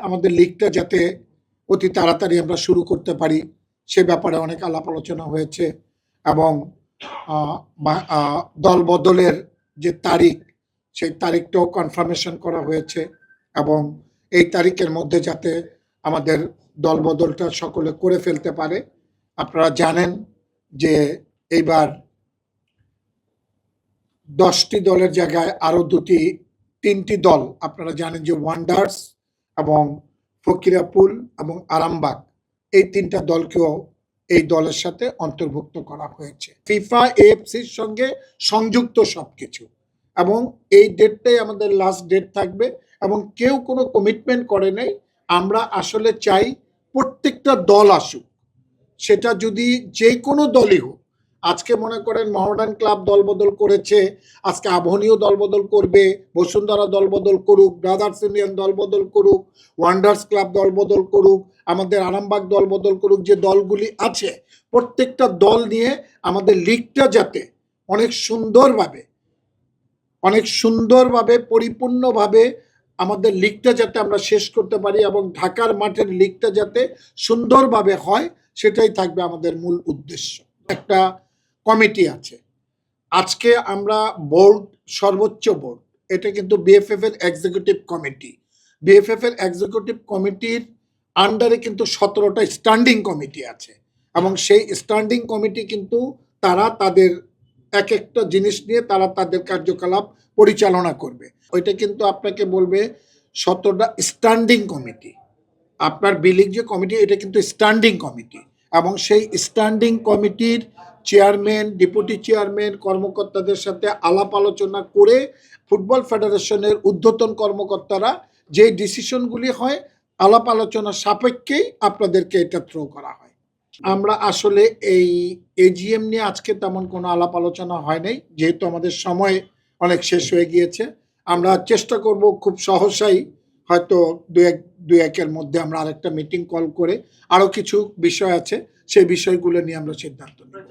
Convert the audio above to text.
আমাদের লিগটা যাতে অতি তাড়াতাড়ি আমরা শুরু করতে পারি সে ব্যাপারে অনেক আলাপ আলোচনা হয়েছে এবং দল বদলের যে তারিখ সেই তারিখটাও কনফার্মেশন করা হয়েছে এবং এই তারিখের মধ্যে যাতে আমাদের দল বদলটা সকলে করে ফেলতে পারে। আপনারা জানেন যে এইবার 10টি দলের জায়গায় আরো 3টি দল আপনারা জানেন যে ওয়ান্ডার্স এবং ফকিরাপুল এবং আরামবাগ এই 3টা দলকেও এই দলের সাথে অন্তর্ভুক্ত করা হয়েছে। ফিফা এএফসির সঙ্গে সংযুক্ত সবকিছু এবং এই ডেটটাই আমাদের লাস্ট ডেট থাকবে এবং কেউ কোনো কমিটমেন্ট করে নাই। আমরা আসলে চাই প্রত্যেকটা দল আসুক, সেটা যদি যে কোনো দলই হোক। আজকে মনে করেন মোহামেডান ক্লাব দলবদল করেছে, আজকে আবাহনীও দলবদল করবে, বসুন্ধরা দলবদল করুক, ব্রাদার্স ইউনিয়ন দলবদল করুক, ওয়ান্ডার্স ক্লাব দলবদল করুক, আমাদের আরামবাগ দলবদল করুক, যে দলগুলি আছে প্রত্যেকটা দল নিয়ে আমাদের লিগটা যাতে অনেক সুন্দরভাবে পরিপূর্ণভাবে আমাদের লিগটা যাতে আমরা শেষ করতে পারি এবং ঢাকার মাঠের লিগটা যাতে সুন্দরভাবে হয় সেটাই থাকবে আমাদের মূল উদ্দেশ্য। একটা কমিটি আছে, আজকে আমরা বোর্ড, সর্বোচ্চ বোর্ড, এটা কিন্তু বিএফএফ এর এক্সিকিউটিভ কমিটি। বিএফএফ এর এক্সিকিউটিভ কমিটির আন্ডারে কিন্তু 17টা স্ট্যান্ডিং কমিটি আছে এবং সেই স্ট্যান্ডিং কমিটি কিন্তু তারা তাদের এক একটা জিনিস নিয়ে তারা তাদের কার্যকলাপ পরিচালনা করবে। ওইটা কিন্তু আপনাকে বলবে 17টা স্ট্যান্ডিং কমিটি। আপনার বিলিগ যে কমিটি এটা কিন্তু স্ট্যান্ডিং কমিটি এবং সেই স্ট্যান্ডিং কমিটির চেয়ারম্যান, ডেপুটি চেয়ারম্যান, কর্মকর্তাদের সাথে আলাপ আলোচনা করে ফুটবল ফেডারেশনের ঊর্ধ্বতন কর্মকর্তারা যে ডিসিশনগুলি হয় আলাপ আলোচনা সাপেক্ষেই আপনাদেরকে এটা থ্রো করা হয়। আমরা আসলে এই এজিএম নিয়ে আজকে তেমন কোনো আলাপ আলোচনা হয় নাই, যেহেতু আমাদের সময় অনেক শেষ হয়ে গিয়েছে। আমরা চেষ্টা করব খুব সহসাই হয়তো দু একের মধ্যে আমরা আরেকটা মিটিং কল করে আরো কিছু বিষয় আছে সেই বিষয়গুলো নিয়ে আমরা সিদ্ধান্ত নেব।